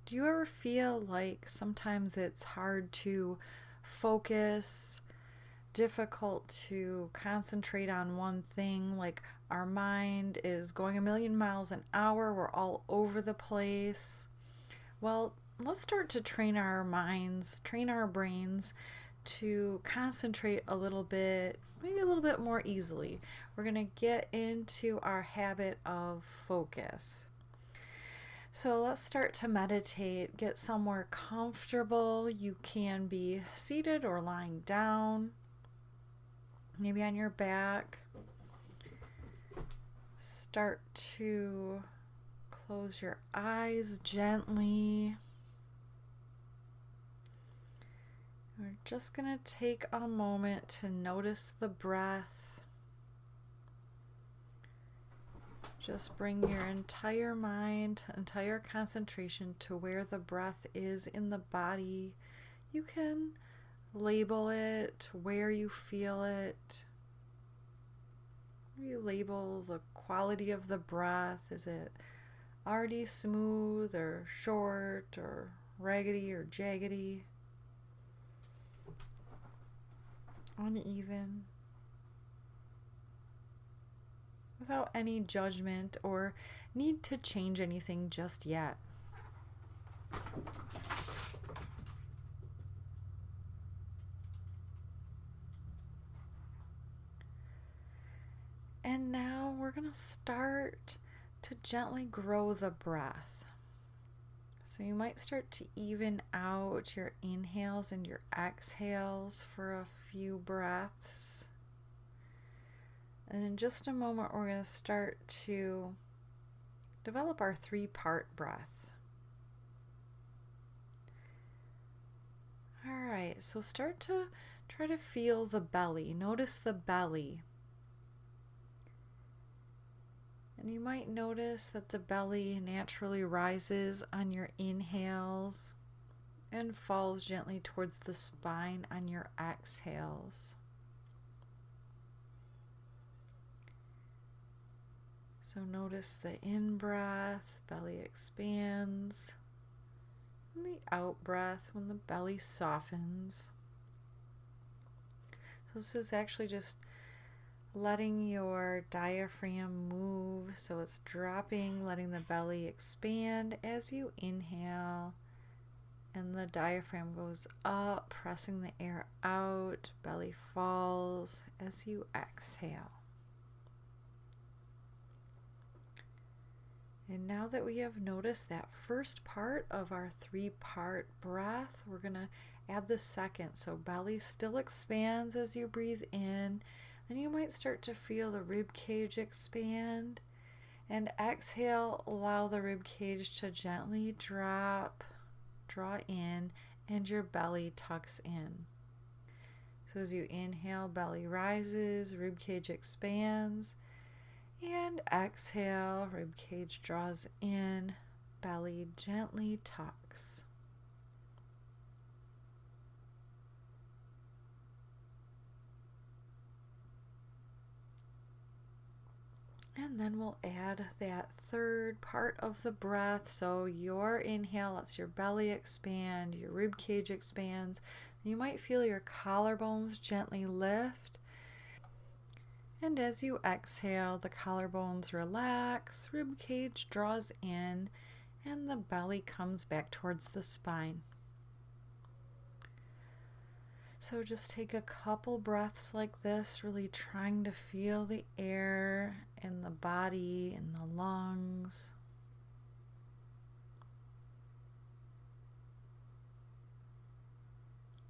Do you ever feel like sometimes it's hard to focus, difficult to concentrate on one thing? Like our mind is going a million miles an hour, we're all over the place. Well, let's start to train our minds, train our brains to concentrate a little bit, maybe a little bit more easily. We're going to get into our habit of focus. So let's start to meditate. Get somewhere comfortable. You can be seated or lying down, maybe on your back. Start to close your eyes gently. We're just going to take a moment to notice the breath. Just bring your entire mind, entire concentration to where the breath is in the body. You can label it, where you feel it. You label the quality of the breath. Is it already smooth or short or raggedy or jaggedy? Uneven? Without any judgment or need to change anything just yet. And now we're going to start to gently grow the breath. So you might start to even out your inhales and your exhales for a few breaths. And in just a moment, we're going to start to develop our 3-part breath. All right, so start to try to feel the belly. Notice the belly. And you might notice that the belly naturally rises on your inhales and falls gently towards the spine on your exhales. So notice the in-breath, belly expands, and the out-breath when the belly softens. So this is actually just letting your diaphragm move, so it's dropping, letting the belly expand as you inhale, and the diaphragm goes up, pressing the air out, belly falls as you exhale. And now that we have noticed that first part of our 3-part breath, we're going to add the second. So belly still expands as you breathe in. Then you might start to feel the rib cage expand. And exhale, allow the rib cage to gently draw in, and your belly tucks in. So as you inhale, belly rises, rib cage expands. And exhale, rib cage draws in, belly gently tucks. And then we'll add that 3rd part of the breath. So your inhale lets your belly expand, your rib cage expands. You might feel your collarbones gently lift. And as you exhale, the collarbones relax, rib cage draws in, and the belly comes back towards the spine. So just take a couple breaths like this, really trying to feel the air in the body, in the lungs.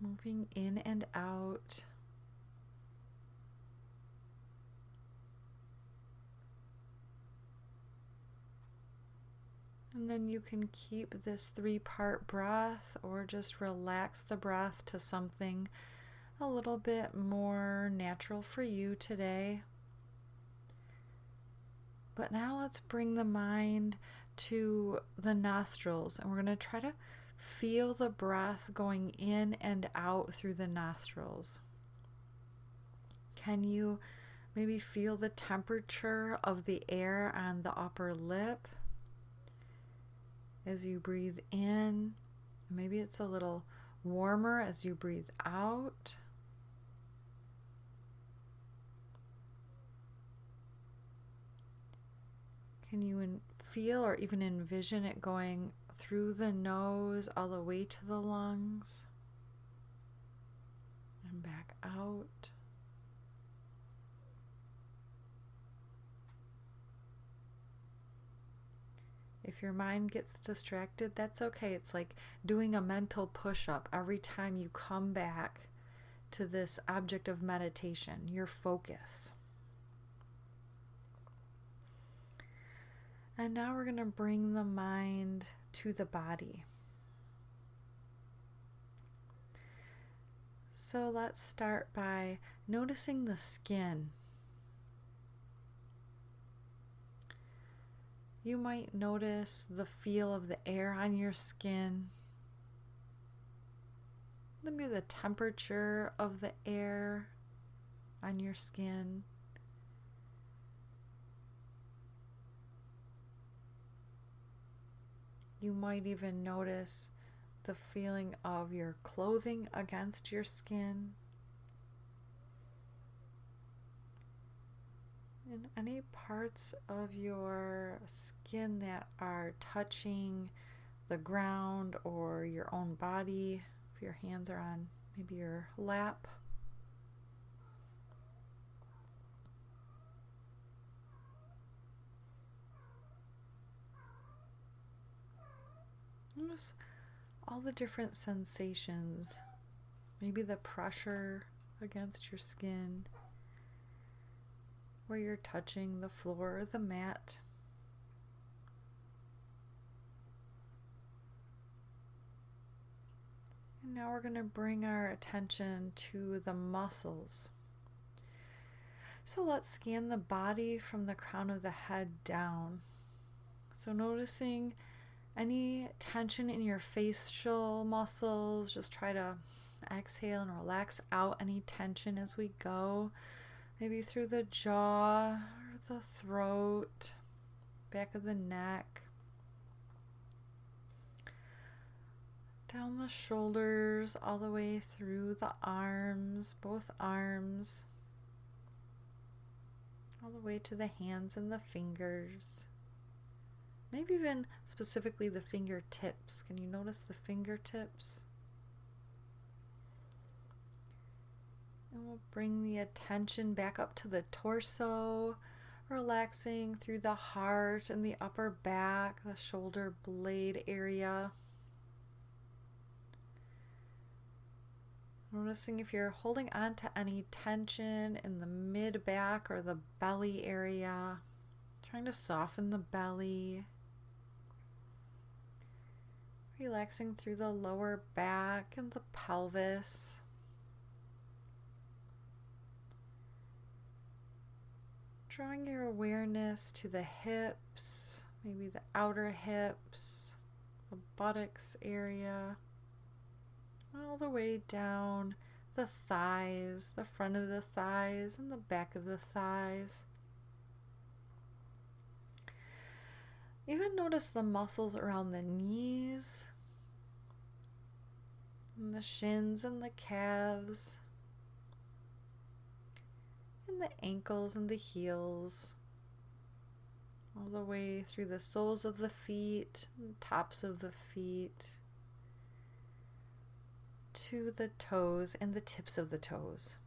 Moving in and out. And then you can keep this 3-part breath or just relax the breath to something a little bit more natural for you today. But now let's bring the mind to the nostrils, and we're going to try to feel the breath going in and out through the nostrils. Can you maybe feel the temperature of the air on the upper lip? as you breathe in. Maybe it's a little warmer as you breathe out. Can you feel or even envision it going through the nose all the way to the lungs and back out? If your mind gets distracted, that's okay. It's like doing a mental push-up every time you come back to this object of meditation, your focus. And now we're going to bring the mind to the body. So let's start by noticing the skin. You might notice the feel of the air on your skin. Maybe the temperature of the air on your skin. You might even notice the feeling of your clothing against your skin. And any parts of your skin that are touching the ground or your own body, if your hands are on maybe your lap. Notice all the different sensations, maybe the pressure against your skin, where you're touching the floor or the mat. And now we're going to bring our attention to the muscles. So let's scan the body from the crown of the head down. So noticing any tension in your facial muscles, just try to exhale and relax out any tension as we go. Maybe through the jaw or the throat, back of the neck, down the shoulders, all the way through the arms, both arms, all the way to the hands and the fingers. Maybe even specifically the fingertips. Can you notice the fingertips? And we'll bring the attention back up to the torso, relaxing through the heart and the upper back, the shoulder blade area. Noticing if you're holding on to any tension in the mid back or the belly area. Trying to soften the belly. Relaxing through the lower back and the pelvis. Drawing your awareness to the hips, maybe the outer hips, the buttocks area, all the way down the thighs, the front of the thighs and the back of the thighs. Even notice the muscles around the knees, and the shins and the calves, and the ankles and the heels, all the way through the soles of the feet, and tops of the feet, to the toes and the tips of the toes.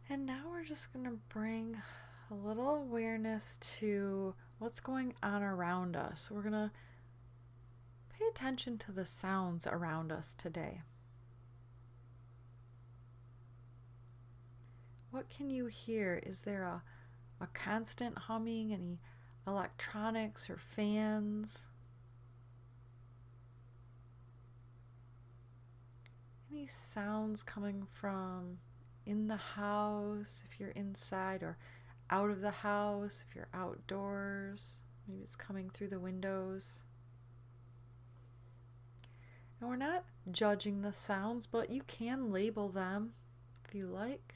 And now we're just going to bring a little awareness to what's going on around us. We're going to pay attention to the sounds around us today. What can you hear? Is there a constant humming, any electronics or fans? Any sounds coming from in the house, if you're inside, or out of the house, if you're outdoors? Maybe it's coming through the windows. And we're not judging the sounds, but you can label them if you like.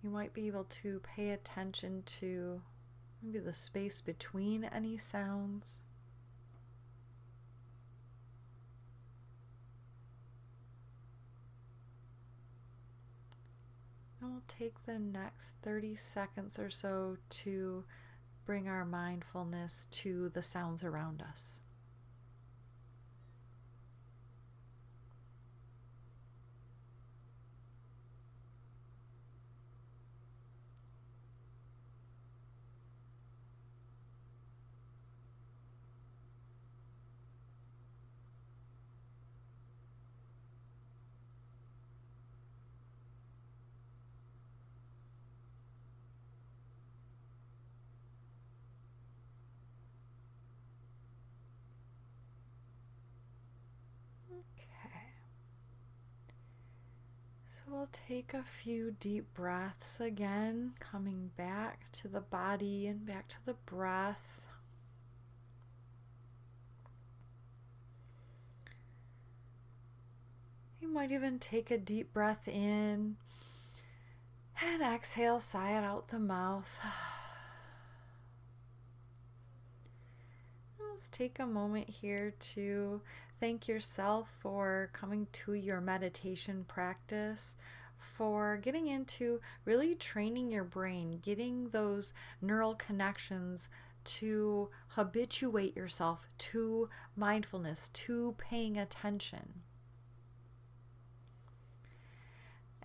You might be able to pay attention to maybe the space between any sounds. And we'll take the next 30 seconds or so to bring our mindfulness to the sounds around us. Okay. So we'll take a few deep breaths again, coming back to the body and back to the breath. You might even take a deep breath in and exhale, sigh it out the mouth. Let's take a moment here to thank yourself for coming to your meditation practice, for getting into really training your brain, getting those neural connections to habituate yourself to mindfulness, to paying attention.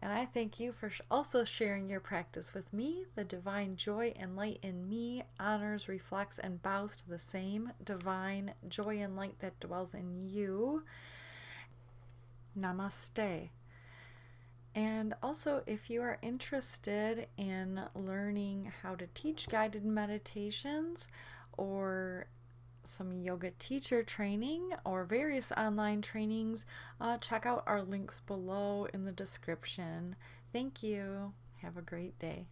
And I thank you for also sharing your practice with me. The divine joy and light in me honors, reflects, and bows to the same divine joy and light that dwells in you. Namaste. And also, if you are interested in learning how to teach guided meditations or some yoga teacher training or various online trainings, check out our links below in the description. Thank you. Have a great day.